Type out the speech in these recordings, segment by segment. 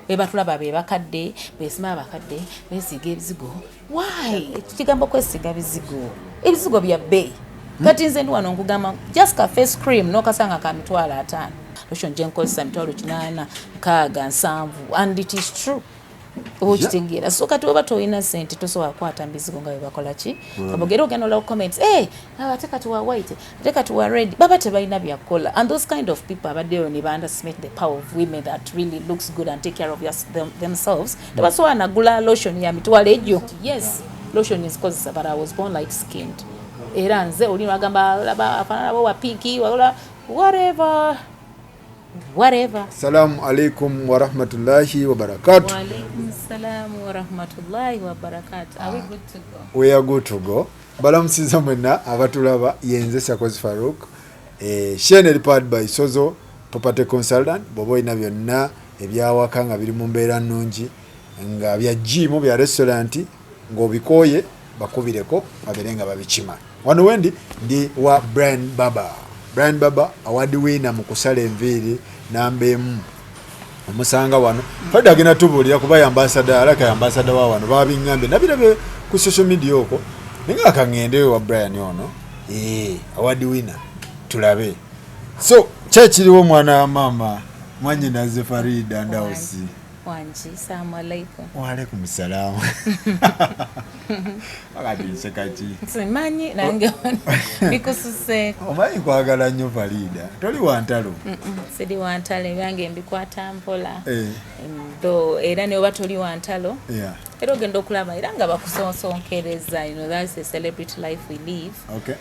bebatulaba bebakadde besima abakadde besiga ebizigo. Why kigambo kwesiga bizigo ebizigo bya bbeeyi kati nze ndi wano nkugamba just ka face cream n'okasanga ka mitwalo 5 lotion gye nkozesa mitwalo 8 nkaaga 7 and it is true. Okitegeera so kati oba toyina sente tosobola kukwata mbizigo nga bebakola ki kabogera ogenda olawo comments ateka tuwa white ateka tuwa red baba tebalina byakola and those kind of people abaddeyo ne underestimate the power of women that really looks good and take care of themselves tebasobola nagula lotion ya mitwalo egyo. Yes, lotion is cause but I was born light skinned era nze oli bagamba afanana bo wa pinky wala whatever. Assalamu alaikum wa rahmatullahi wa barakatuh. Wa alaikum salam wa rahmatullahi wa barakatuh. Are we good to go? We are good to go. Balamusiza mwena abatulaba yenze Syakozi Farouk. Shene report by Sozo Property Consultant. Bobo ina byonna ebyawaka nga biri mu mbeera nnungi nga bya gym bya restaurant ng'obikoye bakubireko baberenga babikima. Wano wendi ndi wa Brian Baba award winner mu kusala enviiri nambemu omusanga wano fadde agenda tubulira kuba ya ambassador wa wano babingambe nabirabe ku social media okwo ninga akangende wa Brian ono award winner tulabe so kyekiriwo mwana mama mwanyinaze Farida Ndausi wanji. Assalamu alaikum. Wa alaikum salam. Akati sekati. Simanyi nange bikususe. Omanyi kwagala nnyo Farida. Toli wantalo. Sidi wantalo yange mbikwata mpola. Do era ne oba toli wantalo. Yeah. Era ogenda okulaba era nga bakusonsonkereza, you know, that's the celebrity life we live. Okay.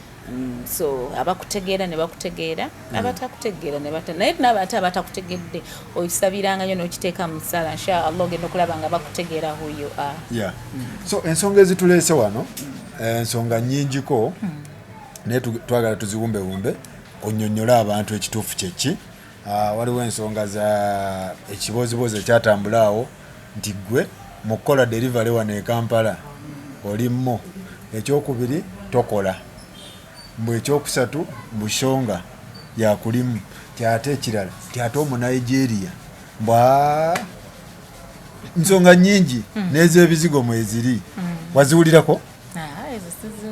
So abakutegeera ne bakutegeera abatakutegeera ne bata naye nabata abatakutegedde oyisabiranga nyo n'okiteeka mu ssala inshallah ogenda okulaba nga bakutegeera huyo. Yeah. So ensonga ezitulese wano ensonga nnyingiko naye twagala tuziwumbe onnyonnyola abantu ekituufu kyeki. Waliwo ensonga za ekibozibozi ekyatambulaawo nti ggwe mu kukola delivery wano e Kampala olimmo ekyokubiri tokola mbwe ekyokusatu bushonga yakulimu kyate ekirala kyate omu Nigeria mbwa nsonga nnyingi n'ez'ebizigo mweziri waziwulirako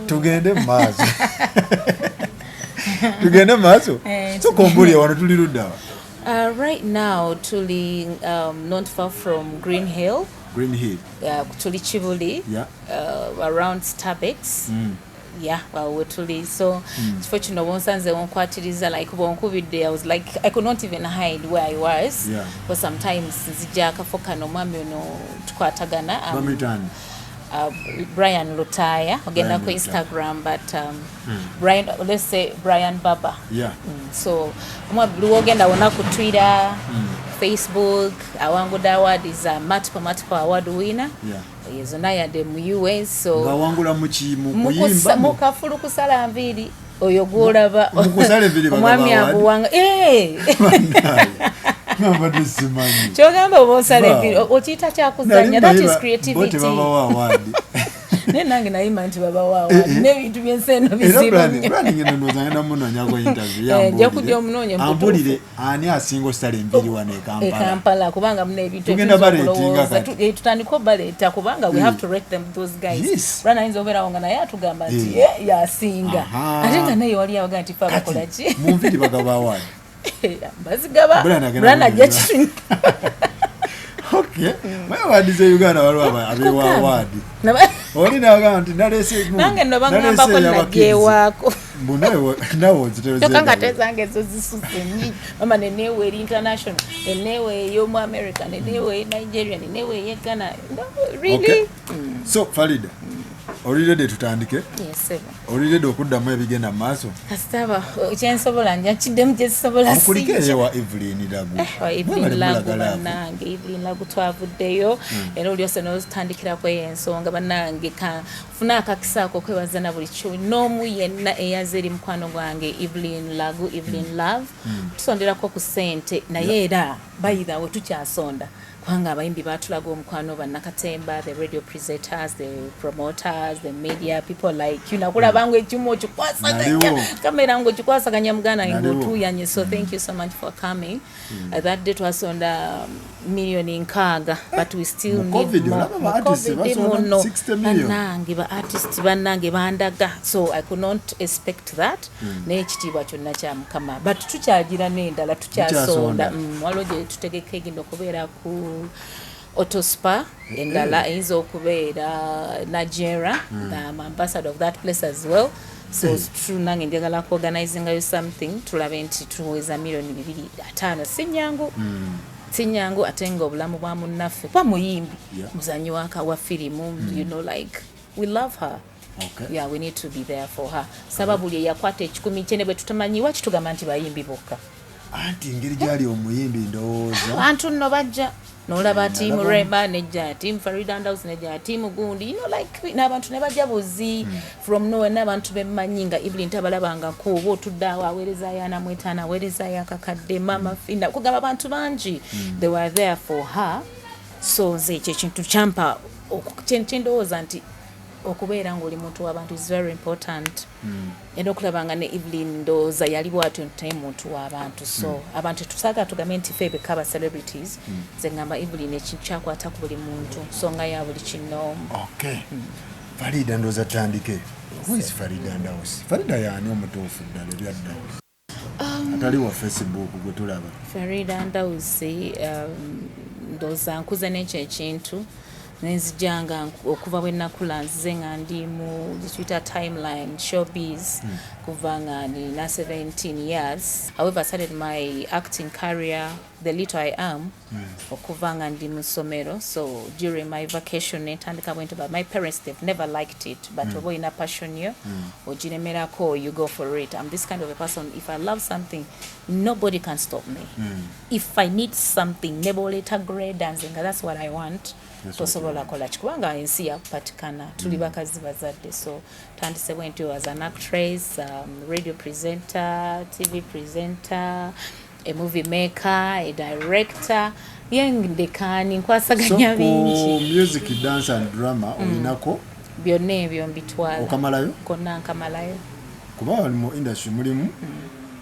tugende mu maaso tugende mu maaso so kombulya wano tuli luddawa. Right now tuli not far from Green Hill. Tuli Chibuli. Yeah. Around Starbucks. Yeah, well, we're totally so fortunate. Once I was like I was like I could not even hide where I was. Yeah. But sometimes zijaka foka no mami no tukwatagana. Brian Lutaya ogenda ku Instagram but Brian, let's say Brian Baba. Yeah. So ogenda wona ku Twitter, Facebook, awanguda award is a multiple award winner. Yeah. Yezo naye ade mu US so ngawangula mu kuyimba mu kafulu kusala nviri oyo golaba mukusala enviri mwami abuwanga nabadde simanyi kyogamba oba osala enviri okiyita kyakuzanya that is creativity ne nange nayima nti baba waawa n'ebintu byenseno bizibu nja kujja omunoonya ambulire ani asinga osala enviri wano e Kampala kubanga muna ebintu tutandika obaleeta kubanga we have to rate them those guys bwana ayinza obeerawo nga naye atugamba nti yasinga ate nga naye wali awaga nti fe abakola ki mu nviri bagaba awaadi bazigaba bwana ajja kitu. Okay. Maya wadize Uganda waliwo abewa awadi. Oli naga nti nalese mu. Nange no bangamba ko naje wako. Mbunawe nawo zitereze. Tokanga tezange zo zisuse nyi. Mama nenewe international, nenewe yo mu America, nenewe Nigeria, nenewe ye Ghana. Really? Okay. So Farida. Olirede tutandike? Yes, sir. Olirede okuddamu ebigenda maaso? Kasitaba, kyensobola nja kiddemu kyesobola si. Okulikeye wa Evelyn Lagu. Evelyn Lagu bannange, Evelyn Lagu twavuddeyo. Era oli ose n'ozitandikirako ensonga bannange kafuna akakisaako okwebaza na buli kimu. N'omu yenna eyaze eri mukwano gwange Evelyn Lagu, Evelyn Love. Tusonderako ku ssente naye era bayira we tukyasonda. kubanga abayimbi batulaga omukwano bannakatemba, the radio presenters, the promoters, the media people like you nakulaba ngo ekimu okikwasaganya kamera ngo okikwasaganya muganda ng'otuyanye. So thank you so much for coming. That date was on the million nkaaga, but we still need more. COVID 60 million. Bannange ba artists bannange bandaga, so I could not expect that. N'ekitiibwa kyonna kya Mukama, but tukyagira n'endala tukyasonda. Waliwo gye tutegeka egenda okubeera ku Otospa endala eyinza okubeera Nigeria. I'm ambassador of that place as well. So true nange njagala ku organizing something tulabe nti tuweza milioni 2.5 sinyangu ate nga obulamu bwa munnaffe kwa muyimbi muzanyi wa firimu, you know, like we love her. Okay. Yeah, we need to be there for her. Sababu ye yakwata ekikumi kyene bwe tutamanyiwa kitugamba nti bayimbi bokka. Anti ngeri gyali omuyimbi ndowooza abantu nno bajja n'olaba tiimu Rema nejja tiimu Farida Ndausi nejja tiimu gundi, you know, like n'abantu ne bajja buzi from nowhere, n'abantu bemmanyi nga Evelyn tabalabanga ko oba otudde awo aweerezaayo anamwetaana aweerezaayo akakadde mama Finda kugamba abantu bangi they were there for her. So nze ekyo ekintu kyampa kyendowooza nti okubeera ng'oli muntu w'abantu is very important. Era okulabanga ne Evelyn ndowooza yali bw'atyo nti muntu w'abantu. So abantu tusaaga tugambe nti ffe bekaba celebrities nze ngamba Evelyn ekintu kyakwata ku buli muntu nsonga ya buli kinoomu. Okay. Farida ndowooza tandike. Who is Farida Ndausi? Farida yaani omutuufu ddala ebya Ndausi? Atali wa Facebook gwe tulaba. Farida Ndausi ndowooza nkuze n'ekyo ekintu nenzijanga okuva bwe nakula nzize nga ndi mu Twitter timeline showbiz kuva nga nina 17 years. However, I started my acting career the little I am okuva nga ndi mu ssomero. So during my vacation netandika bwento, but my parents, they've never liked it, but oba olina passion yo ogiremerako, you go for it. I'm this kind of a person, if I love something nobody can stop me. If I need something neboleta grade and that's what I want, tosobola kola kubanga ensi yakupatikana tuli bakazi bazadde. So tandise bwentyo as an actress, radio presenter, TV presenter, a movie maker, a director, yendekani nkwasaganya bingi. So music, dance and drama olinako byonna ebyo mbitwala okamalayo konna nkamalayo kuba mu industry mulimu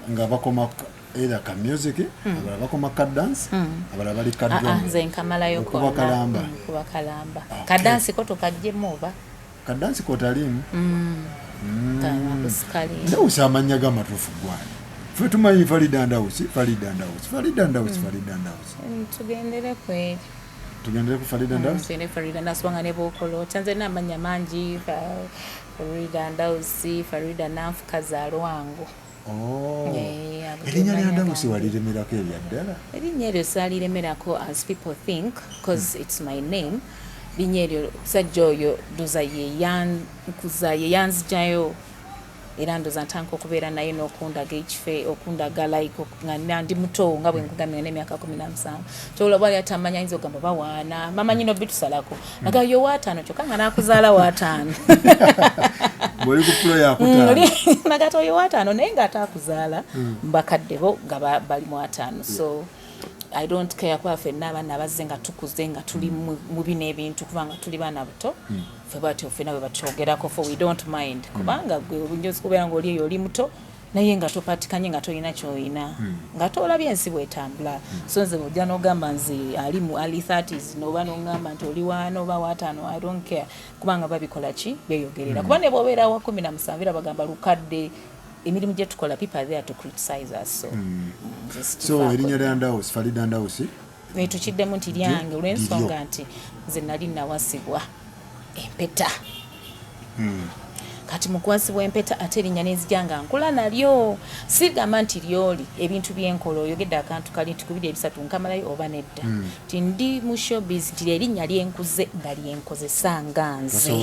nga bakoma either ka music abala bakoma ka dance abala bali ka drama. Nze nkamalayo kuba kalamba ka dance ko tokajjemu oba ka dance ko talimu kana kusikali ndio usamanya gama tufu gwani fwe tumanyi Farida Ndausi tugendere kwe ku Farida Ndausi Farida Ndausi wanga ne bokolo tanze namanya mangi Farida Ndausi Farida nafuka za Lwango. Erinnya lya Ndausi waliremerako ebyaddala? Erinnya eryo saliremerako as people think, because it's my name. Erinnya eryo sajja oyo ndoza ye yanzijayo era ndoza ntanka okubeera naye n'okundaga ekife okundaga like nga ndi muto nga bwe nkugambye n'emyaka 17 kyolaba bali atamanya ayinza okugamba bawaana mama nyino bitusalako naga yo waataano kyokka nga nakuzaala waataano bwoli ku pro yakutaano naga to yo waataano naye nga atakuzaala mbakadde bo nga bali mu waataano. So I don't care kwa fenna abana abazze nga tukuze nga tuli mu bino ebintu kubanga tuli baana buto fe batyo fenna bwe batyogerako for we don't mind kubanga gwe obunjozi kubeera ng'oli eyo oli muto naye nga topatikanye nga tolina kyoyina nga tolabye ensi bwetambula. So nze ojja n'ogamba nze ali mu early 30s n'oba n'ongamba nti oli waana oba waataano, I don't care kubanga babikola ki beeyogerera kuba ne bw'obeera wa 17 era bagamba lukadde emirimu gye tukola people there to criticize us. So erinnya lya Ndausi Farida Ndausi tukiddemu nti lyange olw'ensonga nti nze nali nawasibwa empeta kati mukwasibwa empeta ate erinnya n'ezijanga nkula nalyo sigamba nti lyoli ebintu byenkola oyogedde akantu kali nti 2 nkamalayo oba nedda nti ndi mu showbiz nti erinnya lyenkuze nga lyenkozesa nga nze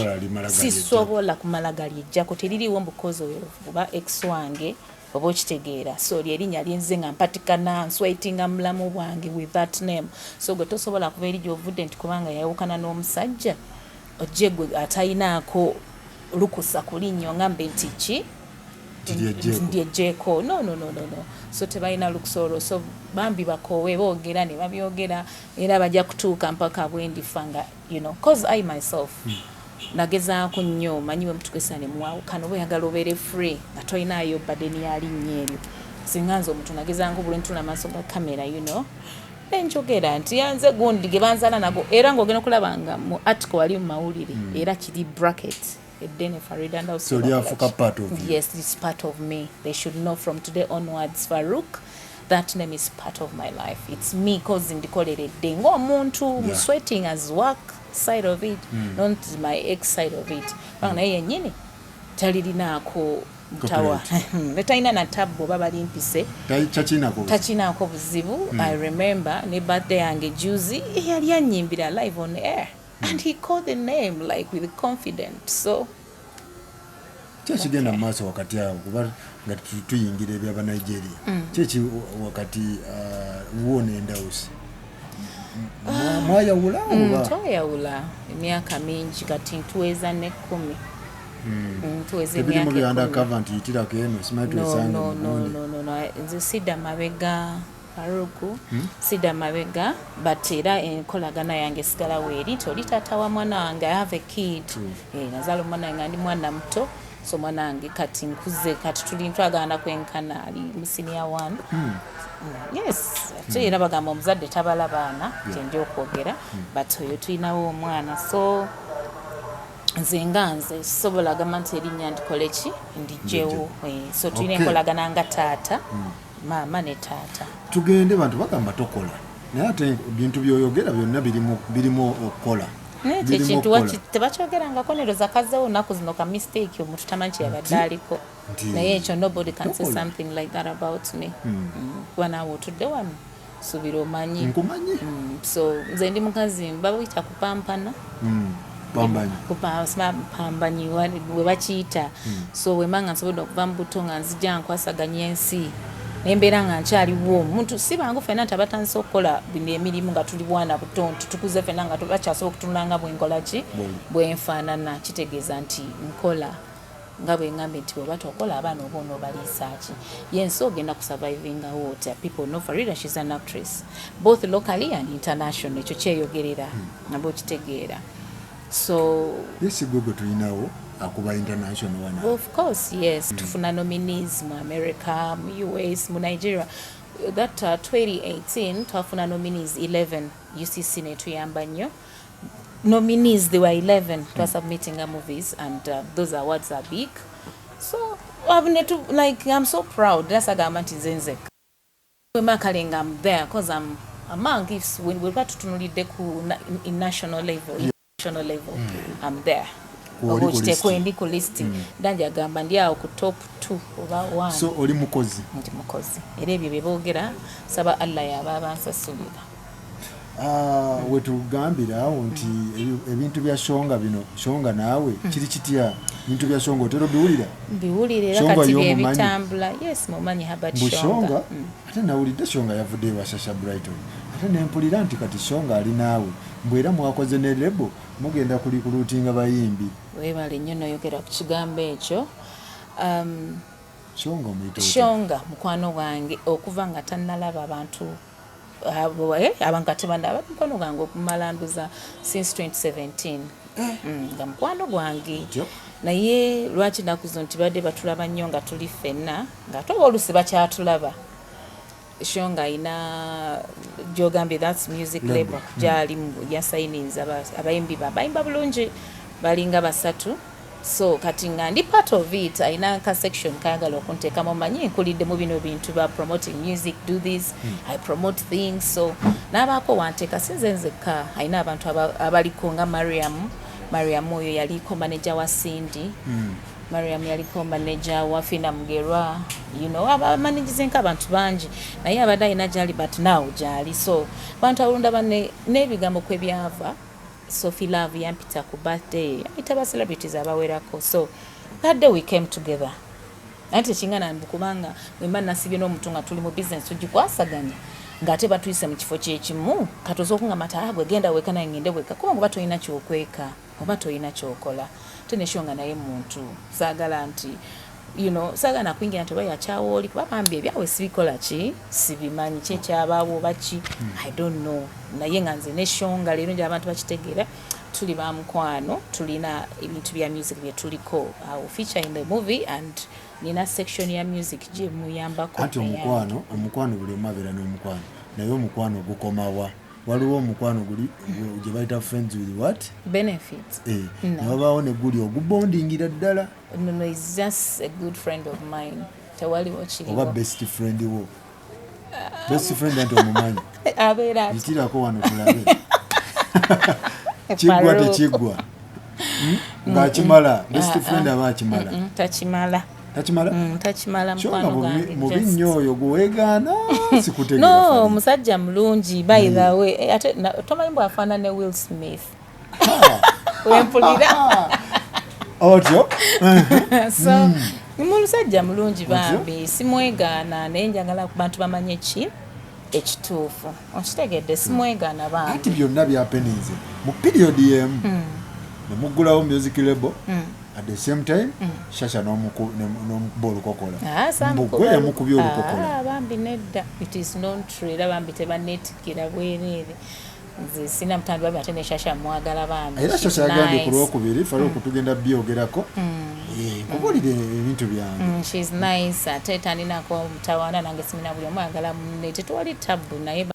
sisobola kumala galyejjako teririwo mbukozi oyo oba ex wange oba okitegeera. So lyerinnya lyenze nga mpatikana nswetinga mulamu bwange with that name. So gwe tosobola kuba eri gy'ovudde nti kubanga yawukana n'omusajja ojje gwe atayinaako lukusa kulinnyo ngambe nti ki ndiye jeko no so tebalina lukusoro so bambi bakowe boogera ne babyogera era bajja kutuuka mpaka bwendifanga cause I myself nagezaako nnyo manyiwe mutukesa ne mwawukano bweyagala obeere free nga tolinayo badeni yali nnyo eryo singa nze omuntu nagezanko buli ntula maaso ga kamera nenjogera nti yanze gundi ge banzala nago era ng'ogenda okulabanga mu article wali mu mawulire era kiri bracket Edene Farida Ndausi. So you are part of you? Yes, it's part of me. They should know from today onwards, Farouk, that name is part of my life. It's me causing the call it dengo muntu sweating as work side of it, not my ex side of it. Bana ye nyine talirinaako mtawa letaina na tabbo baba limpise tachina ko buzibu. I remember ne birthday yange juzi yali yanyimbira live on air. And he called the name like with confidence. So chekigenda maaso wakati awo kuba nga tuyingira ebyaba Nigeria cheki wakati uwone Ndausi mwayawula twayawula emyaka mingi kati ntuweza ne 10 tuweze emyaka 10 undercover nti yitirako eno simatu esanga no nze sida mabega Faruku sida mabega but era enkolagana yange sigala weeri toli tata wa mwana wange I have a kid nazalo mwana wange ndi mwana muto so mwana wange kati nkuze kati tuli ntwagana kwenkana ali musinia 1 yes so era bagamba omuzadde tabala baana kyenje okwogera but oyo tulinawo omwana so nze sobola gamba nti erinnya ndikole ki ndijewo so tulina enkolagana nga taata mama ne taata tugende bantu bagamba tokola naye ate bintu byoyogera byonna birimo okukola nekintu tebakyogerangako neroza kazewo naku zino ka mistake omuntu tamanyi kyeyabadde aliko naye ekyo nobody can say something like that about me kuba naawe otudde wano subira omanyi so nze ndi mukazi babuyita kupampana kupambanyi we bakiyita so wemanga nsobodde okuva mu buto nga nzija nkwasaganya ensi nembeera nga nkyaliwo omuntu si bangu fena nti abatandise okukola bino emirimu nga tuli bwana buto tukuze fena nga bakyasobola okutunula nga bwenkola ki bwenfaanana kitegeeza nti nkola nga bweŋŋambye nti bweba tokola abaana oba onoobaliisa ki yensi ogenda kusurvivinga water people know Farida she's an actress both locally and international ekyo kyeyogerera nabwe okitegeera so Kizigo tulinawo akuba international wana of course yes tufuna nominees mu America mu US mu Nigeria that 2018 twafuna nominees 11 UCC ne tuyamba nnyo nominees there were 11 to submitting movies and those awards are big so I'm so proud that's agamba nti nzenze wemakalenga I'm there because I'm among gifts when we're about to tunulidde ku national level I'm there ndi ku list ndanja gamba ndi awo ku top 2 oba 1 so oli mukozi ndi mukozi era ebyo bebogera saba Allah yaba abansasulira wetugambira nti ebintu bya shonga bino shonga naawe kiri kitya bintu bya shonga otero biwulira kati byebitambula yes mumanyi habat shonga ate nawulidde shonga yavudde wa Shasha Brighton ate nempulira nti kati shonga ali naawe mbwera mwakoze ne lebo mugenda kuli kulutinga bayimbi webale nnyo noyogera ku kigambo ekyo shonga mukwano gwange okuva nga tannalaba abantu abantu katebanda mukwano gwange okumalanduza since 2017 nga mukwano gwange naye lwaki nakuzo nti badde batulaba nnyo nga tuli ffenna nga toba olusi bakyatulaba shonga ina jogambye that's music label jali ya signings abayimbi bayimba bulungi balinga basatu so kati nga ndi part of it aina ka section kayagala okunteekamu manyi nkulidde mu bino bintu ba promoting music do this I promote things so nabako wanteeka sinze nzekka aina abantu abaliko nga Mariam oyo yaliko manager wa Cindy Mariam yaliko manager wa Fina Mugerwa abamanagers nk'abantu bangi naye abadde alina gyali but now gyali so bantu alunda bane n'ebigambo kwebyava Sophie Love yampita ku birthday yampita ba celebrities abawerako so that day we came together ate kingana kubanga mwemba nasibye n'omuntu nga tuli mu business tugikwasaganya ngate batuyise mu kifo kyekimu katozo okungamba bwe genda weka naye ngende weka kuba ngo batolina kyokweka oba tolina kyokola teneshonga naye muntu saagala nti you know sagana kwingira nti baya chawo kuba bambi ebyawe sibikola ki sibimanyi kye kyabaawo bachi I don't know naye nganze ne shonga lero nje abantu bakitegeera tuli ba mukwano tulina ebintu bya music bye tuliko feature in the movie and nina section ya music je muyambako anti omukwano buli omabera n'omukwano naye omukwano gukomawa waliwo omukwano guli gye bayita friends with what benefits nabaawo ne guli ogubondingira ddala no is just a good friend of mine tewaliwo kiri oba best friend wo best friend anti omumanyi abeera yitirako wano tulabe kigwa tekigwa ng'akimala best friend aba akimala takimala mukwano gwange mubi nnyo oyo gweweegaana sikutegeera no musajja mulungi by the way ate tomanyi mbw afaana ne Will Smith wempulira otyo so musajja mulungi bambi simwegaana naye njagala bantu bamanye ki ekituufu okitegedde simwegaana bambi ati byonna byapenize mu period yemu nemuggulawo music label at the same time shasha n'omukuba olukokola mbugwe yamukubya olukokola bambi nedda it is not true era bambi tebanetikira bwereere nze sina mutambi bambi ate ne shasha mwagala bambi era shasha yagambye ku lwokubiri Farouk tugenda byogerako kubulire ebintu byange she's nice ate taninako mutawana nange simina buli omu ayagala munne tetwali tabu naye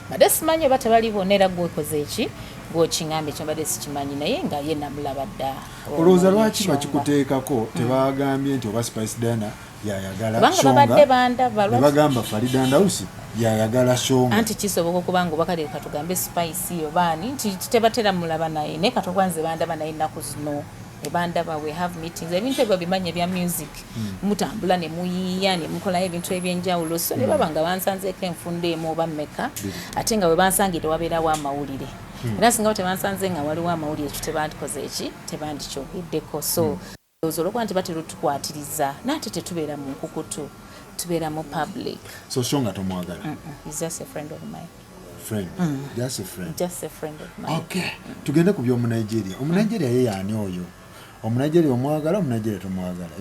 bade simanyi oba tebalibonera gwekoze eki gwokiŋŋambe ekyo mbadde sikimanyi naye nga ye namulaba dda olowooza lwaki bakikuteekako tebagambye nti oba Spice Diana yayagala kubanga babadde bandaba nebagamba Farida Ndausi yayagala Shonga anti kisoboka okubanga obakale katugambe Spice obaani nti tebatera mulaba naye naye katokwanze bandaba naye ennaku zino ebandaba we have meetings ebintu ebyo bimanye bya music mutambula ne muyiya ne mukolayo ebintu ebyenjawulo so ne baba nga bansanzeeko enfunda emu oba mmeka ate nga we bansangire wabeerawo amawulire era singa tebansanze nga waliwo amawulire ekyo tebandikoze eki tebandikyogeddeko so olwokuba nti batera otukwatiriza naate tetubeera mu nkukutu tubeera mu public so Shonga tomwagala is just a friend of mine just a friend of mine okay tugende ku by'omunigeria omunigeria ye yaani oyo omunigeria omwagala omunigeria tomwagala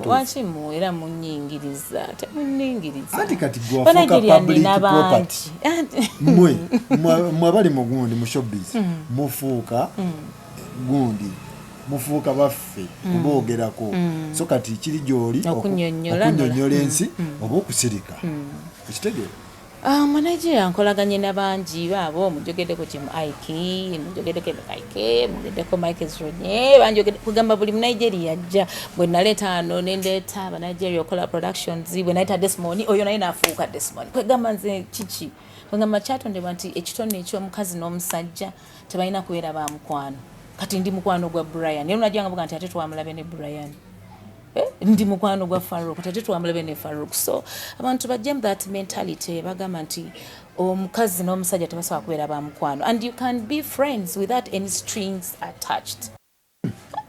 lwaki muera munyingiriza temunyingiriza anti kati gwafuuka public property mwe abali mu gundi mu showbiz mufuuka gundi mufuuka baffe kuboogerako so kati kiri gy'oli okunyonnyola ensi oba okusirika ekitegeera Manigeria nkolaganye n'abangi baabo mujogeddeko kimu Ike mujogeddeko Ike mujogeddeko Mike Zronye banjogedde kugamba buli Nigeria ajja bwe naleeta ano nendeeta aba Nigeria okola productions bwe naleeta Desmond oyo naye naafuuka Desmond kwegamba nze kiki kwegamba kyatondebwa nti ekitone eky'omukazi n'omusajja tebalina kubeera ba mukwano kati ndi mukwano gwa Brian era unajja nga buga nti ate twamulabe ne Brian ndi mukwano gwa Farouk tate twamulabe ne Farouk so abantu bajjem that mentality bagamba nti omukazi n'omusajja tebasobola kubeera ba mukwano and you can be friends without any strings attached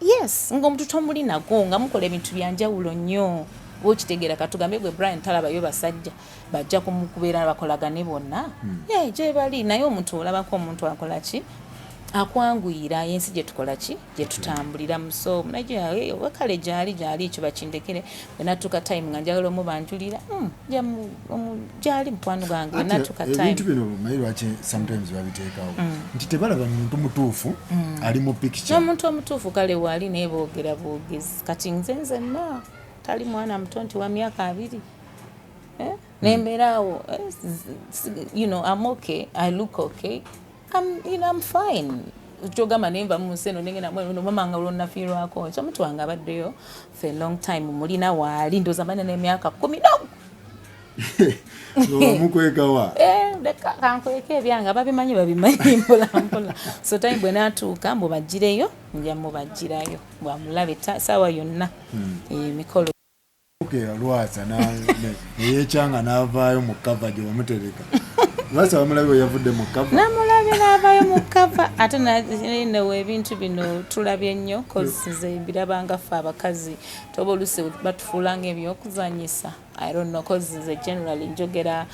yes ng'omuntu tomuli nago nga mukola ebintu byanjawulo nnyo okitegeera katugambe gwe Brian talabayo basajja bajja kumukubeera bakolagane bonna gye bali naye omuntu olabako omuntu akola ki akwanguyira yensi gye tukola ki gye tutambulira muso Nigeria wakale gyali ekyo bakindekere bwe natuuka time nga njagala omubanjulira gyali mukwano gwange bwe natuuka time ebintu bino naye lwaki sometimes babiteekawo nti tebalaba muntu mutuufu ali mu picture n'omuntu omutuufu kale waali naye boogera boogezi kati nze nzenna tali mwana muto nti wa myaka 2 nembeeraawo I'm okay I look okay I'm fine. Chogama nemba museno nengena no mama nga ulona firwako. So mtu wanga baddeyo for a long time mulina wali ndoza bana ne myaka 10 no mukweka wa deka kankweke byanga babimanyi mpola so time bwe natuuka mbo bagireyo nja mu bagirayo bwa mulabe sawa yonna mikolo lwasa yekyanga n'avaayo mu cover gye bamutereka lwasa bamulabe yavudde mu cover namulabe n'avaayo mu cover ate nawe ebintu bino tulabye nnyo cause nze mbirabanga ffe abakazi toba oluse batufuula ng'ebyokuzanyisa I don't know cause nze generally njogera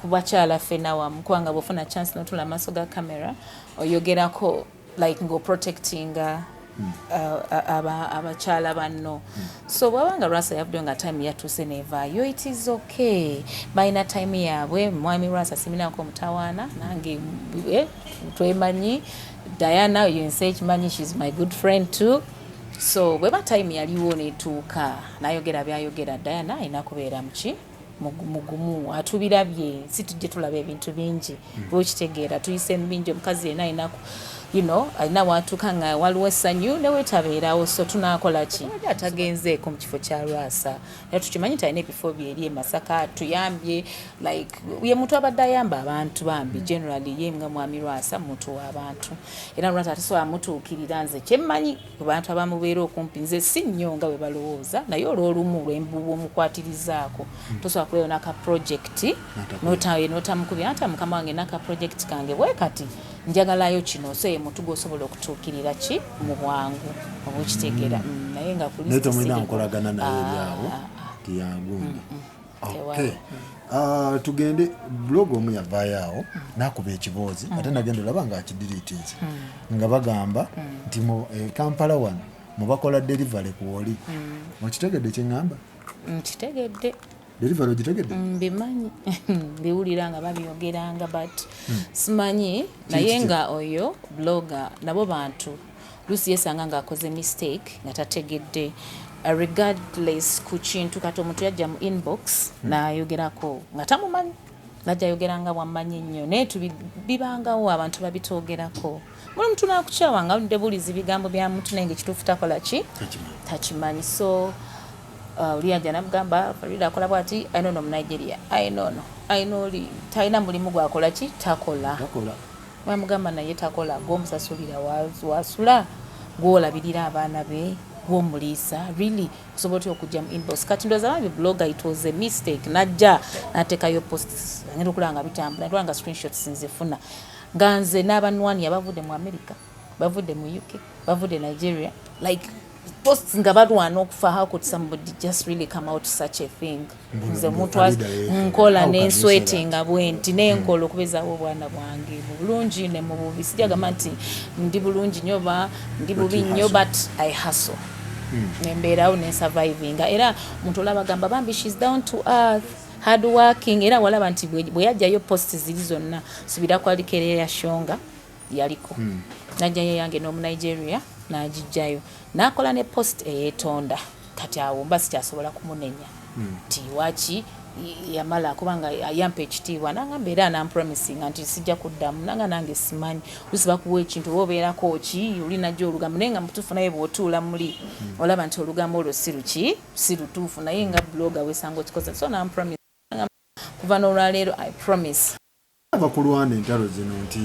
ku bakyala ffena wamu kubanga bw'ofuna chance n'otula amaaso ga camera oyogerako like ng'oprotectinga abakyala banno so bwabanga Rasa yavudde nga time yatuuse nevaayo it is okay balina time yaabwe mwami Rasa siminako mutawaana nange twemanyi Diana yense ekimanyi she's my good friend too so bweba time yaliwo netuuka nayogera byayogera Diana alina kubeera muki mugumu atubirabye si tujje tulaba ebintu bingi bwokitegeera tuyise mbingi omukazi yena alina alina watuuka nga waliwo essanyu newetabeerawo so tunakola ki atagenzeeko mu kifo kya Rasa era tukimanyi talina ebifo byeri e Masaka tuyambye like ye muntu abadde ayamba abantu bambi generally ye nga mwami Rasa muntu w'abantu era Rasa atasobola mutuukirira nze kyemmanyi ku bantu abamubeera okumpi nze si nnyo nga bwe balowooza naye olw'olumu lwembuba omukwatirizaako tosobola kubeera n'aka project notamukubira nti mukama wange n'aka project kange bwe kati njagalayo kino so ye muntu gwosobola okutuukirira ki mu bwangu obukitegeera naye nga kulitomwina nkolagana naye byawo tiyangundi okay tugende blog omu yavaayo awo nakuba ekiboozi ate nagenda olaba nga akidiriitinze nga bagamba nti mu Kampala wano mubakola delivery kuwoli okitegedde kyeŋŋamba nkitegedde delivery ogitegedde mbimanyi mbiwulira nga babyogeranga but simanyi naye nga oyo blogger nabo bantu lusi yesanga nga akoze mistake nga tategedde regardless ku kintu kati omuntu yajja mu inbox nayogerako nga tamumanyi najja yogeranga bwammanyi nnyo naye bibangawo abantu babitoogerako muli muntu nakukyawa nga ndebuliza ebigambo bya muntu naye nga ekituufu takola ki takimanyi so Ulianja namugamba Farida akola bwati I know mu Nigeria I know talina mulimu gwakola ki takola bamugamba naye takola gwomusasulira wasula gwolabirira abaana be gwomulisa really kusobola okujja mu inbox kati ndoza babi blogger it was a mistake najja natekayo posts ngendo kulanga bitambula ndwanga screenshots nzifuna nganze n'abanwani abavudde mu America bavudde mu UK bavudde Nigeria like posts nga balwana okufa how could somebody just really come out such a thing nze muntu nkola n'ensweating abwenti n'enkola okubezawo obwana bwange bulungi ne mu bubi sijagamba nti ndi bulungi nyoba ndi bubi nnyo but I hustle nembeerawo ne surviving era muntu olabagamba bambi she's down to earth hard working era walaba nti bwe yajjayo posts ziri zonna subira kwalikereya shonga yaliko najjayo yange no mu Nigeria najijjayo nakola ne post eyetonda kati awo mbasi kyasobola kumunenya tiwaki yamala kubanga yampa ekitiibwa nangamba era nampromising nti sijja kuddamu nanga nange simanyi lusiba kuwa ekintu obeerako ki olinajo olugambo naye nga mutuufu naye bw'otuula muli olaba nti olugambo olwo si lutuufu naye nga blogger wesanga okikoze so nampromise kuva n'olwaleero I promise abakulwana entalo zino nti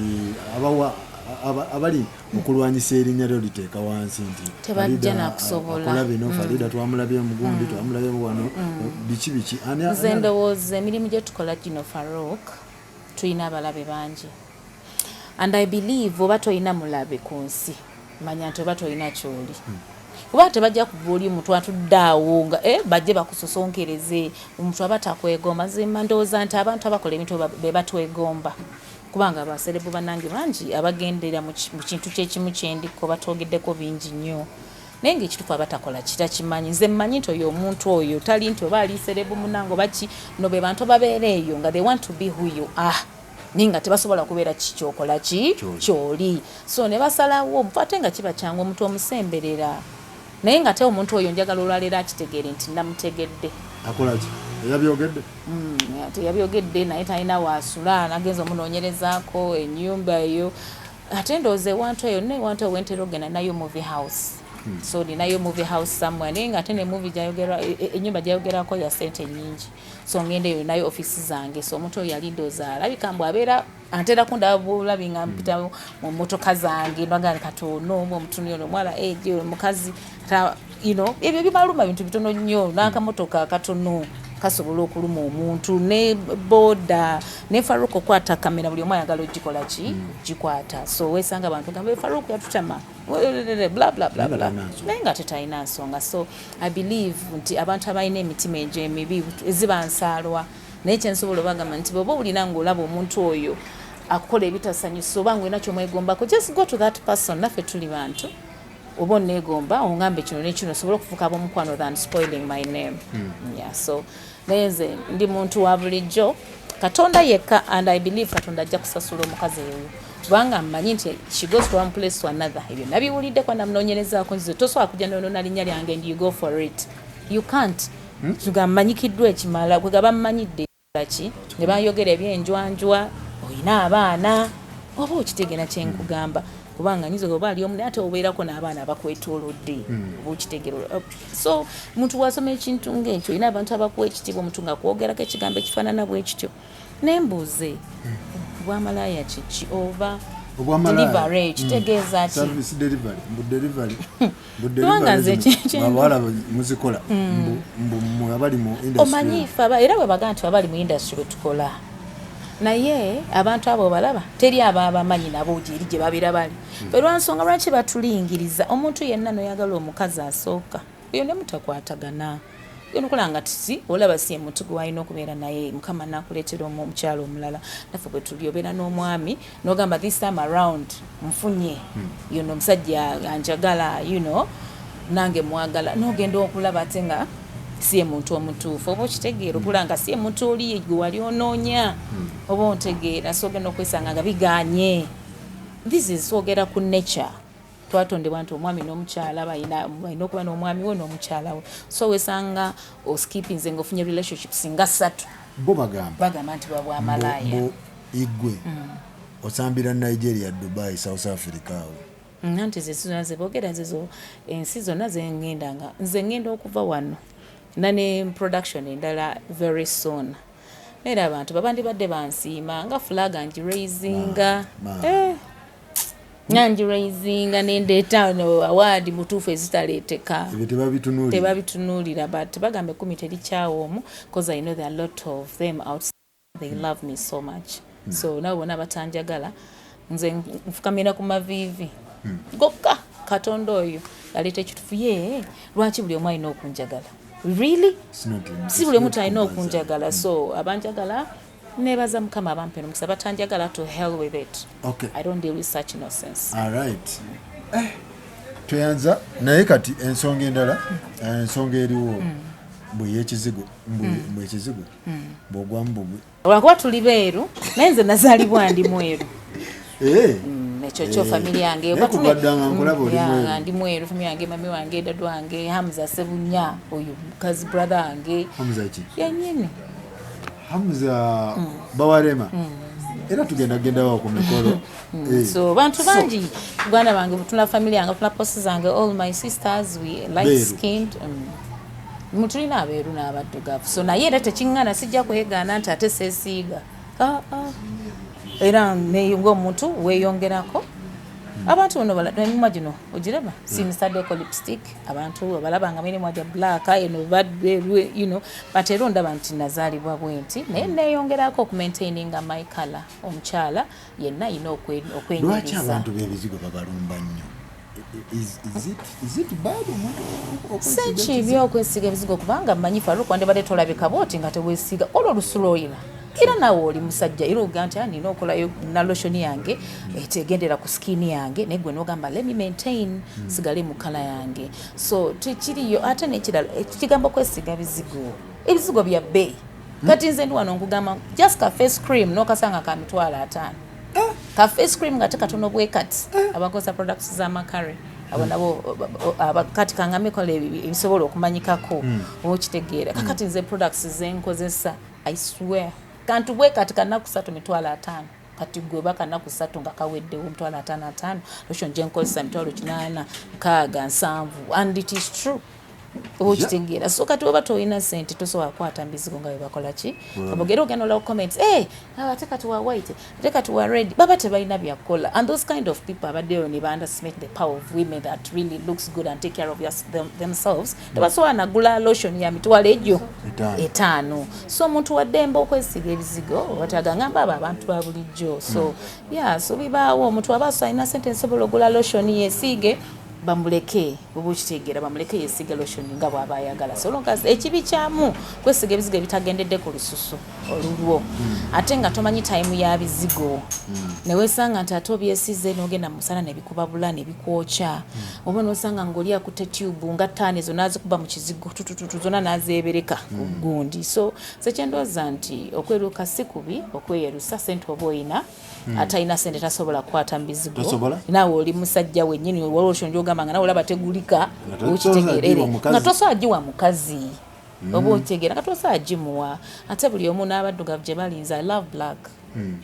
abali okulwanyisa erinnya lyo liteeka wansi nti tebajja nakusobola akola bino Farida twamulabye mugundi twamulabye wano biki nze ndowooza emirimu gye tukola gino Farouk tulina abalabe bangi and I believe oba tolina mulabe ku nsi manya nti oba tolina kyoli kuba tebajja kubuulya omuntu atuddaawo nga bajje bakusosonkereze omuntu aba takwegomba nze mandowooza nti abantu abakola ebintu be batwegomba kubanga abaserebu banange bangi abagendera mu kintu kyekimu kyendiko batoogeddeko bingi nnyo naye ngaekitufu abatakola kitakimanyi nze mmanyi nti oyo omuntu oyo tali nti oba ali serebu munango baki no be bantu babeera eyo nga they want to be who you are naye nga tebasobola kubeera kikyokola kyoli so ne basalawo mufate nga kiba kyangu omuntu omusemberera naye nga te omuntu oyo njagala olwaleero akitegeere nti namutegedde akolaki yabyogedde yabyogedde naye talina waasula nagenza omunoonyerezaako ennyumba eyo ate ndowooza ewantu eyo newantu ewentera ogenda nayo movie house so ninayo movie house somewhere naye nga ate ne movie ennyumba gyayogerako ya sente nyingi so ngenda eyo nayo ofisi zange so omuntu oyo yali ndowooza alabika mbu abeera antera kundaba bulabi nga mpita mu mmotoka zange nagala katono omutuniro omwala eje omukazi ebyo bibaluma bintu bitono nnyo n'akamotoka katono kasobola okuluma omuntu ne boda ne Faruku okwata kamera buli omu ayagala ogikola ki gikwata so wesanga abantu nga Faruku yatutama bla bla bla bla naye nga tetalina nsonga so I believe nti abantu abalina emitima egyo emibi eziba nsaalwa naye kyensobola obagamba nti bw'oba olina ng'olaba omuntu oyo akukola ebitasanyusa oba ng'olina ky'omwegombako just go to that person naffe tuli bantu oba onneegomba ongambe kino nekino sobola okufuuka ab'omukwano than spoiling my name. Yeah, so neze ndi muntu wa bulijjo Katonda yekka, and I believe Katonda ajja kusasula omukazi oyo kubanga mmanyi nti she goes from one place to another. Ebyo nabiwuliddeko namunoonyerezaako nzize tosobola kujja noona linnya lyange ndi you go for it, you can't. Nga mmanyikiddwa ekimala gwe gabammanyidde ki ne bayogera ebyenjwanjwa oyina abaana oba okitegera kyenkugamba kubanga nyizo oba ali omu ate obeerako n'abaana abakwetoolodde oba okitegera. So muntu wasoma ekintu ng'ekyo olina abantu abakuwa ekitiibwa omuntu nga kwogerako ekigambo ekifaanana bwe kityo nembuuze obwamalaaya kiki oba delivery kitegeeza ki service delivery kubanga nze abawala muzikola mbu abali mu industry omanyi fe era bwe bagaa nti abali mu industry bwe tukola naye abantu abo balaba teri abamanyi nabo gyeri gye babeera bali olwansonga lwaki batulingiriza omuntu yenna noyagala omukazi asooka eyo ne mutakwatagana yonokola nga tisi olaba si omuntu gwe walina okubeera naye mukama nakuleetera omukyalo omulala naffe bwe tuli obeera n'omwami n'ogamba this time around nfunye yono omusajja anjagala nange mwagala n'ogenda okulaba ate nga si muntu omutuufu oba okitegeera okula nga si muntu oli gwe wali onoonya oba ontegeera so ogenda okwesanga nga biganye. This is ogera ku nature twatondebwa nti omwami n'omukyala balina okuba n'omwami we n'omukyala we so wesanga oskipinze ng'ofunye relationships nga 3 bo bagamba nti babwamalaaya igwe osambira Nigeria, Dubai, South Africa nanti ze boogera zezo ensi zonna zengendanga nze ngenda okuva wano nane production endala very soon era abantu babandi badde bansiima nga flag angiraisinga nangiraisinga nendeeta award mutuufu ezitaleeteka tebabitunuulira but bagambe 10 terikyawo omu because I know there are a lot of them outside they love me so much so nabo bona batanjagala nze nfukamira ku mavivi gokka Katonda oyo yaleeta ekitufu ye lwaki buli omu alina okunjagala really si buli omuntu alina okunjagala so abanjagala nebaza mukama abampera omukisa batanjagala to hell with it. Okay. I don't deal with such nonsense. All right. Tuyanza naye kati ensonga endala ensonga eriwo bwe Kizigo bwe Kizigo bw'ogwamu bugwe olwakuba tuli beeru naye nze nazaalibwa ndi mweru ekyo kyo familia yange ndi mweru familia yange mami wange dadu wange Hamza Sebunya oyo mukazi brother wange Hamza ki yanyini Hamza bawarema era tugenda wa ku mikolo so bantu bangi bwana bange tuna familia yange tuna posts zange all my sisters we light skinned mutulina abeeru n'abaddugavu so naye era tekingana sijja kwegaana nti ate seesiiga era ng'omuntu weeyongerako abantu bano balamimwa gino ogiraba sinisadeko lipstick abantu balaba nga mirimu gya black but era ndaba nti nazaalibwa bwenti naye neeyongerako okumaintaininga my color omukyala yenna alina okwenyiriza. Lwaki abantu b'ebizigo babalumba nnyo? Is it bad senchi ebyokwesiga ebizigo kubanga mmanyi Faruku wandibadde tolabika booti nga teweesiga olwo olusulo oyina era nawe oli musajja era oga nti nina okolayo na lotion yange etegendera ku skin yange naye gwe n'ogamba let me maintain sigale mu kala yange so tekiriyo ate n'ekirala ekigambo kwesiga ebizigo bya bbeeyi kati nze ndi wano nkugamba just ka face cream n'okasanga ka $5 ka face cream nga tekatono bwe kati abakoza products z'amakare abo nabo abakati kangamekola ebisobola okumanyikako okitegeera kakati nze products zenkozesa I swear kantu bwe kati kanaku 3 $5 kati gwe bakanaku 3 nga kaweddewo $5 lotion jenkozesa $8 7 and it is true okitegeera so kati oba toyina sente tosobola kukwata mbizigo nga bebakola ki kabogera ogenda olawo comments ate kati wa white ate kati wa red baba tebalina byakola and those kind of people abaddeyo ne underestimate the power of women that really looks good and take care of themselves tebasobola nagula lotion ya mitwalo egyo 5 so omuntu waddemba okwesiga ebizigo watagangamba abo abantu ba bulijjo so yeah so bibaawo omuntu aba alina sente nsobola ogula lotion yesiige bamuleke bw'okitegeera bamuleke yeesiga lotion nga bw'aba ayagala so long as ekibi kyamu kwesiga ebizigo ebitagendedde ku lususu olulwo ate nga tomanyi time ya bizigo ne weesanga nti ate obyesize n'ogenda mu musana ne bikubabula ne bikwokya oba n'osanga ng'oli akutte tube nga ttaano ezo n'azikuba mu kizigo tutututu zonna n'azeebereka ku gundi so kyendowooza nti okweruka si kubi okweyerusa sente oba oyina atalina sente tasobola kukwata mu bizigo naawe oli musajja wennyini olwolosho njogamba nga nawe olaba tegulika okitegeerere nga tosobola agiwa mukazi oba okitegeera nga tosobola agimuwa ate buli omu n'abaddugavu gye balinza I love black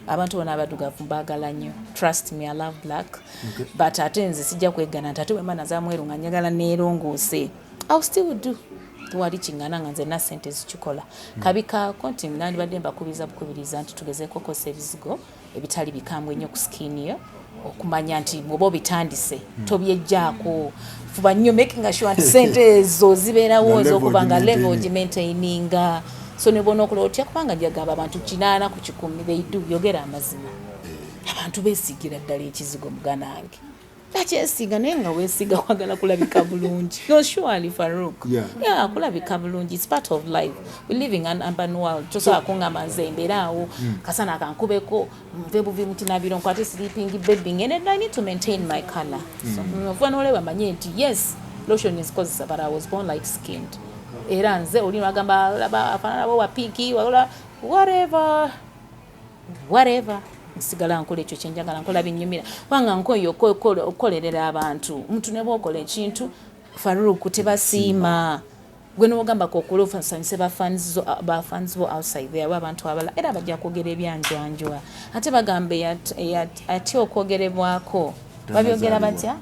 abantu bona abaddugavu mbaagala nnyo trust me I love black but ate nze sijja kwegana nti ate bwe mba nazamweru nga njagala neerongoose I'll still do wali kingana nga nze na sente zikikola kabi kaako nti nandibadde mbakubiriza nti tugezeeko okosa ebizigo ebitali bikambwe nnyo ku skin yo okumanya nti bw'oba obitandise tobyejjaako fuba nnyo making sure nti sente ezo zibeerawo ez'okuba nga level ogimaintaininga so ne bona okulola otya kubanga njagamba abantu 8 ku 10 they do yogera amazima abantu beesigira ddala ekizigo muganange takyesiga naye nga weesiga kwagala kulabika bulungi no surely Farouk yeah kulabika bulungi it's part of life we living an urban world tosobola kungamba nze embeeraawo kasana akankubeko nve buvi mutinabiro nkwate sleeping bedding and I need to maintain my color so mvuga n'oleba manye nti yes lotion is cause but I was born light skinned era nze oli bagamba laba afanana bo wa pinky whatever sigala nkola ekyo kyenjagala nkola binyumira kubanga nkoyo okukolerera abantu omuntu ne bwokola ekintu Farouk tebasiima gwe n'ogamba kokola ofansanyise bafans bo outside there abantu abala era bajja kwogera ebyanjwanjwa ate bagambe atya okwogerebwako babyogera batya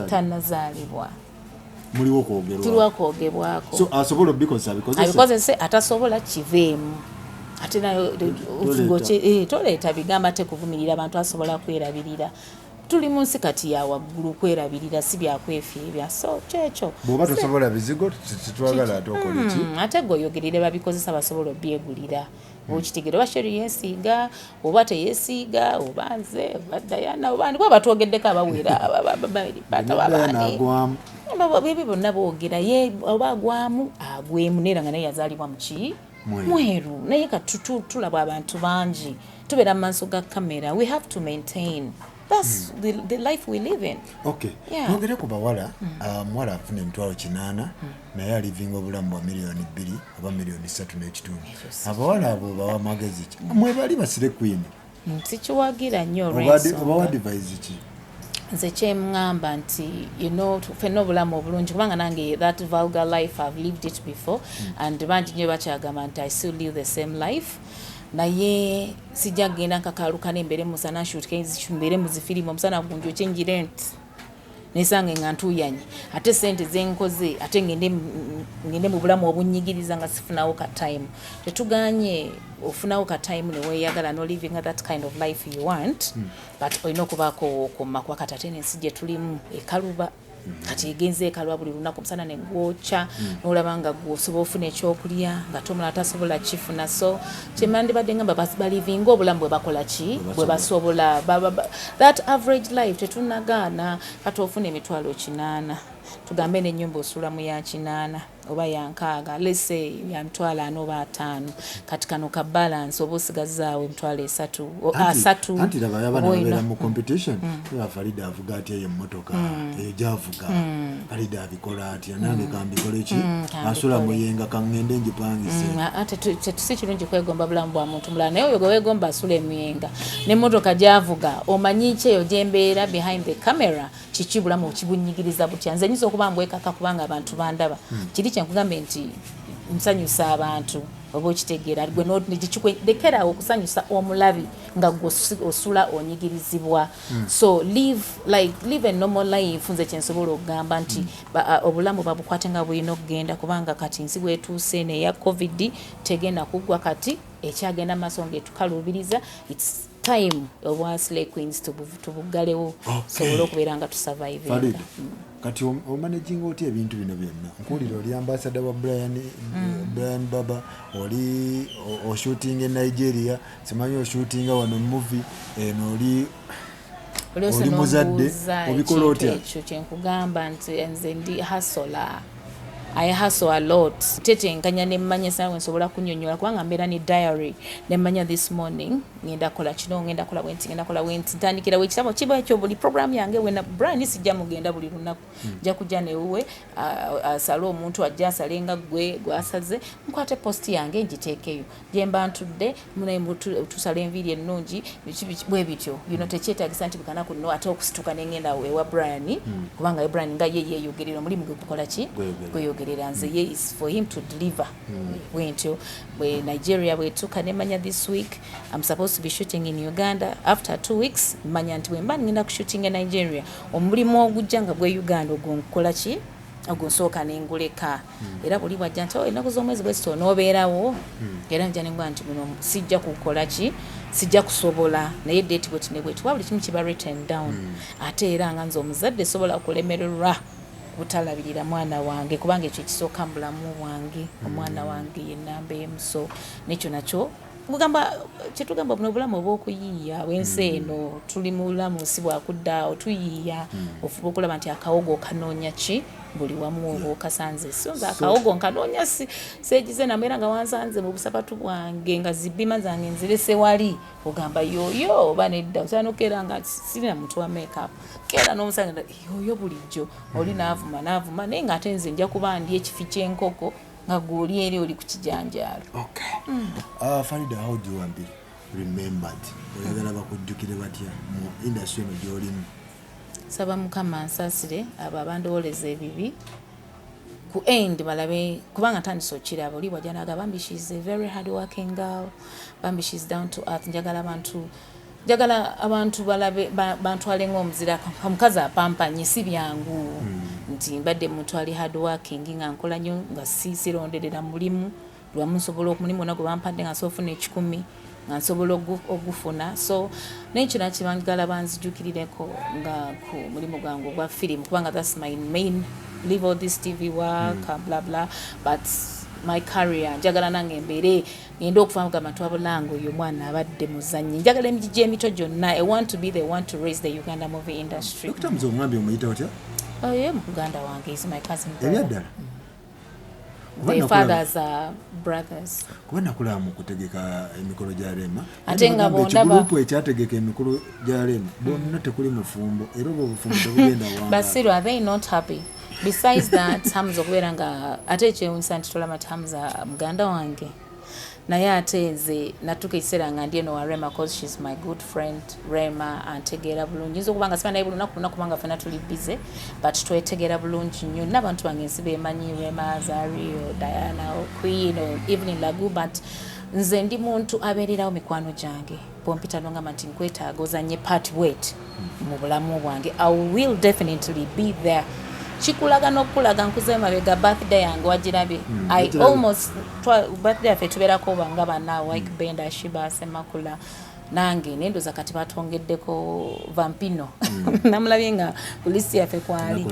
tannazaalibwa muliwo kwogerwa tuliwo kwogebwako so asobola abikozese atasobola kiveemu ate nayo toleeta bigamba ate kuvumirira abantu asobola kwerabirira tuli mu nsi kati ya waggulu kwerabirira si byakwefiibya so kyekyo bw'oba tosobola bizigo titwagala ate okola ki ate gweoyogerere babikozesa basobola obyegulira okitegeera oba Siri yeesiiga oba teyeesiiga oba nze oba Diana oba ndikuba batwogeddeko abawera bebyo bonna boogera ye oba agwamu agwemu neera nga naye yazaalibwa muki mweru naye katulaba abantu bangi tubeera mu maaso ga kamera we have to maintain that's the life we live in twogere ku bawala muwala afuna emitwalo 8 naye alivinga obulamu bwa $2 oba $3.5 abawala abo bawa magezi ki mwebali basire queen sikiwagira nnyo obawa advice ki nze kyemŋŋamba nti ffenna obulamu obulungi kubanga nange that vulgar life I've lived it before and bangi nnyo bakyagamba nti I still live the same life naye sijja kgenda nkakaalukana embeere musana mbeere mu zifirimu omusana gunjokye njire nti nesange nga ntuyanye ate sente zenkoze ate ngende mu bulamu obunyigiriza nga sifunawo ka time tetuganye ofunawo ka time ne weeyagala no living that kind of life you want but olina okubaako okumakwa kati ate n'ensi gye tulimu ekaluba kati egenze ekalwa buli lunaku omusana ne gwokya n'olaba nga gwosobola ofuna ekyokulya nga tomala tasobola kifuna so kyemandibadde ngamba balivinga obulamu bwe bakola ki bwe basobola that average life tetunagaana kati ofuna emitwalo 8 tugambe n'ennyumba osulamu ya 8 oba ya 6 lese ya mitwalo 4 oba 5 kati kano ka balance oba osigazaawo emitwalo 3 anti laba yabana babeera mu competition Farida avuga atya emmotoka ejavuga Farida abikola atya nange kambikola eki asula muyenga kangende njipangise ate si kirungi kwegomba bulamu bwa muntu mulala naye oyo gwe weegomba asula emuyenga n'emmotoka gyavuga omanyi ki eyo gyembeera behind the camera kiki bulamu okibunyigiriza butya nze nyiza okuba mbwekaka kubanga abantu bandaba kiri kyenkugambe nti nsanyusa abantu oba okitegeera gwe lekerawo okusanyusa omulabi nga osula onyigirizibwa so live a normal life nze kyensobola okugamba nti obulamu babukwate nga bulina okugenda kubanga kati nsi bwetuuse neya covid tegenda kuggwa kati ekyagenda maaso ngaetukalubiriza its time of Slay Queens tubugalewo sobola okubeera nga tusurvive kati omanaging otya ebintu bino byonna nkuwulira oli ambassador wa Brian Baba oli oshooting e Nigeria simanyi oshootinga wano movie eno oli oli muzadde obikola otya ekyo kyenkugamba nti nze ndi hasola I hustle a lot. Tetenkanya ne mmanya sawe nsobola kunnyonnyola kubanga mbeera ne diary ne mmanya this morning ngenda kola kino ngenda kola bwenti ngenda kola bwenti ntandikira wekitabo kiba ekyo buli program yange wena Brian sijja mugenda buli lunaku nja kujja newe asala omuntu ajja asalenga gwe gwasaze nkwate post yange ngiteekeyo gye mba ntudde munaye tusala enviiri ennungi bwe bityo tekyetaagisa nti bikana kuno ate okusituka nengenda wewa Brian kubanga Brian nga ye yeeyogerera omulimu gwe gukola ki gweyogerera nze ye is for him to deliver bwentyo bwe Nigeria bwetuuka nemanya this week I'm supposed to be shooting in Uganda after 2 weeks manya nti bwemba ngenda kushooting in Nigeria omulimu ogujja nga gwe Uganda ogunkola ki ogunsooka nenguleka era buli bwajja nti ennaku z'omwezi bwesito n'obeerawo era nja nengwa nti guno sijja kukola ki sijja kusobola naye date bweti ne bweti buli kimu kiba written down ate era nga nze omuzadde sobola kulemererwa butalabirira mwana wange kubanga ekyo kisooka mu bulamu bwange omwana wange ye nnamba emu so nekyo nakyo kugamba kyetugamba buno obulamu obw'okuyiiya bw'ensi eno tuli mu bulamu si bwakuddaawo tuyiiya ofuba okulaba nti akawogo okanoonya ki buli wamu oba okasanze sonza akawogo nkanoonya seegize nameera nga wansanze mu busapatu bwange nga zibbima zange nzirese wali ogamba yoyo oba nedda osobola nokeera nga sirina muntu wa makeup keera n'omusanga yoyo bulijjo oli naavuma naye ng'ate nze nja kuba ndi ekifi ky'enkoko nga guli eri oli ku kijanjaalo. Okay. Farida, how do you want to be remembered? Oyagala bakujjukire batya mu industry eno gy'olimu? Saba Mukama nsaasire abo abandooleza ebibi ku end balabe kubanga tandise okiraba oli bwajja n'agamba bambi she's a very hard working girl, bambi she's down to earth. Njagala abantu balabe bantwale ng'omuzira omukazi apampanye si byangu nti mbadde muntu ali hard working nga nkola nnyo nga sironderera mulimu lwamu nsobola okumulimu ona gwe bampadde nga nsobola okufuna 10 nga nsobola ogufuna so nekyo nakibangala banzijukirireko nga ku mulimu gwange ogwa film kubanga that's my main leave all this TV work blah blah but my career njagala nange mbeere ngenda okufamu gamba twabulango oyo mwana abadde muzannyi njagala emijiji emito gyonna I want to be the one to raise the Uganda movie industry. Dr. Muzo omwambi omuyita otya? Oyo muganda wange is my cousin brother. Ebyaddala? Their fathers are brothers. Kuba nakulaba mu kutegeka emikolo gya Rema ate nga bondaba ekigulupu ekyategeka emikolo gya Rema bonna tekuli mufumbo era obwo obufumbo tebugenda wanga. But Siri, are they not happy? Besides that, Hamza okubeera nga ate ekyewuunyisa nti tulaba nti Hamza muganda wange naye ate nze natuuka ekiseera nga ndi eno wa Rema because she's my good friend Rema antegeera bulungi nza okuba nga siba naye buli lunaku kubanga ffena tuli busy but twetegeera bulungi nnyo n'abantu bange nsi beemanyi Rema, Zario, Diana, Queen, Evelyn Lagu but nze ndi muntu abeererawo mikwano gyange pompita nongamba nti nkwetaaga ozanye part weight mu bulamu bwange I will definitely be there. Chikulaga n'okulaga nkuze mabega birthday yange wagirabye I almost birthday yaffe tubeerako banga bana like Benda Shiba Semakula nange nendoza kati batwongeddeko Vampino namulabye nga polisi yaffe kwali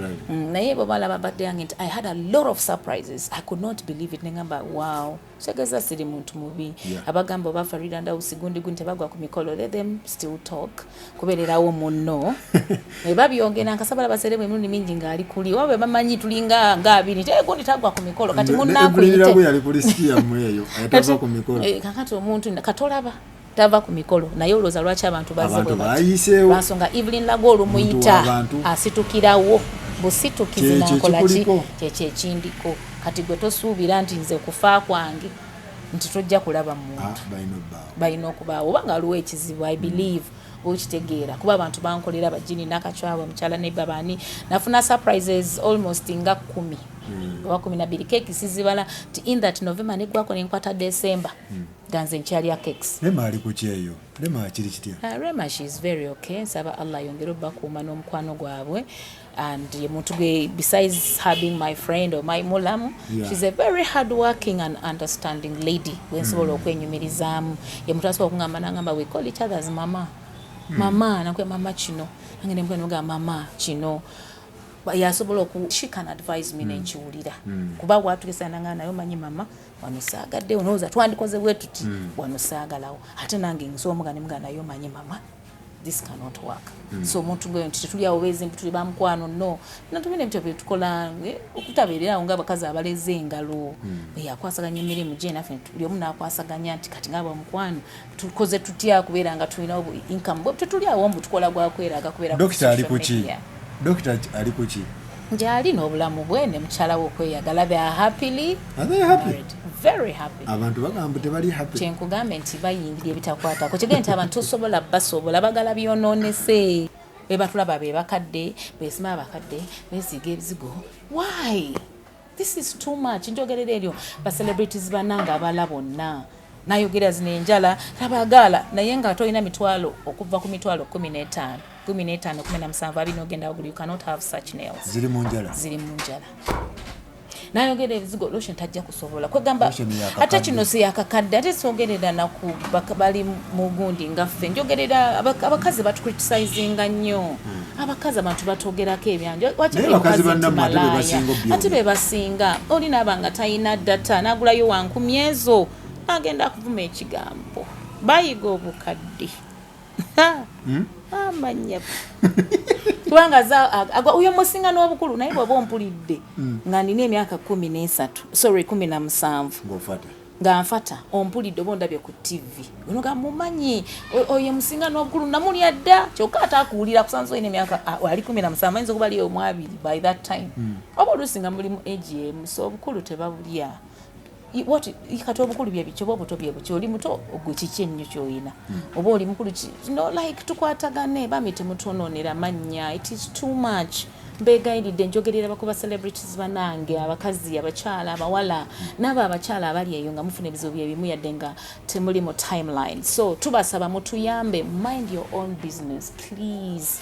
naye bwe balaba birthday yange nti I had a lot of surprises I could not believe it nengamba wow segeza siri muntu mubi abagamba oba Farida Ndausi gundi bagwa ku mikolo let them still talk kubeererawo munno ne babyongera nkasabala baserebe emirundi mingi ngaali kuli wabe bamanyi tulinga nga abiri te gundi tagwa ku mikolo kati munnakuyite yali polisi yamueyo ayatava ku mikolo kakati omuntu katolaba tava ku mikolo naye olooza lwaki abantu bazze lwansonga Evelyn Lago olumuyita asitukirawo busitukizi nakola ki kyekyo ekindiko kati gwe tosuubira nti nze kufa kwange nti tojja kulaba muntu balina okubaawo oba nga waliwo ekizibu I believe okitegeera kuba abantu bankolera bajini nakacwawa omukyala ne babani nafuna surprises almost nga 10 wa 12 cake sizibala in that November ne gwako ne nkwata December ganze nkyali ya cakes Rema ali ku kyeyo Rema kiri kitya Rema she is very okay saba Allah yongere bakuuma n'omukwano gwabwe and ye muntu gwe besides her being my friend or my mulamu she's a very hard working and understanding lady wensobola okwenyumirizaamu ye muntu asobola okungamba nangamba we call each other as mama mama nakwe mama kino ngene mbwe nga mama kino yasobola she can advise me nenkiwulira kuba watukesana nga nayo manyi mama wanosaagadde onooza twandikoze bwe tuti wanosaagalawo ate nange nsoomuga ne mugana nayo manyi mama this cannot work. So omuntu gwe nti tetuli awo beezimbi tuli bamukwano no natumine ebyo bye tukola okutabeerera nga abakazi abaleze engalo yakwasaganya emirimu gye naffe buli omu n'akwasaganya nti kati ng'aba mukwano tukoze tutya kubeera nga tulina income bwe tetuli awo mbu tukola gwa kweraga kubeera Dokita ali kuki? Dokita ali kuki? Ngyali n'obulamu bwe ne mukyala we okweyagala they are happily happy? Very happy. Abantu bagamba tebali happy. Kyenkugambe nti bayingira ebitakwatako kigende nti abantu osobola basobola bagala byonoonese be batulaba be bakadde beesima abakadde beesiga ebizigo. Why? This is too much. Njogerera eryo ba celebrities bananga abala bonna nayogera zino enjala tabagala naye nga tolina mitwalo okuva ku mitwalo 15 17 abinogenda oguli you cannot have such nails. Ziri mu njala. Nayogera ebizigo lotion tajja kusobola kwegamba ate kino si yakakadde ate sogerera naku bali mugundi nga ffe njogerera abakazi batucriticizinga nnyo abakazi abantu batogerako ebyanjo ate be basinga oli nabanga tayina data nagulayo wankumi ezo agenda kuvuma ekigambo bayiga obukadde amanya kubanga uyo musinga n'obukulu naye bw'oba ompulidde nga nina emyaka 17 nga nfata ompulidde oba ondabye ku TV ono ga mumanyi oyo musinga n'obukulu namulya dda kyokka atakuwulira kusanza olina emyaka ali 17 ayinza okuba ali omu 2 by that time oba oluusi mulimu AGM so obukulu tebabulya kati obukulu bye bikyo obuto bye bukyo oli muto ogwe kiki ennyo ky'olina oba oli mukulu like tukwatagane bami temutononera mannya it is too much mbegayiridde njogerera bakuba celebrities banange abakazi abakyala abawala n'abo abakyala abali eyo nga mufuna ebizibu bye bimu yadde nga temuli mu timeline so tubasaba mutuyambe mind your own business please.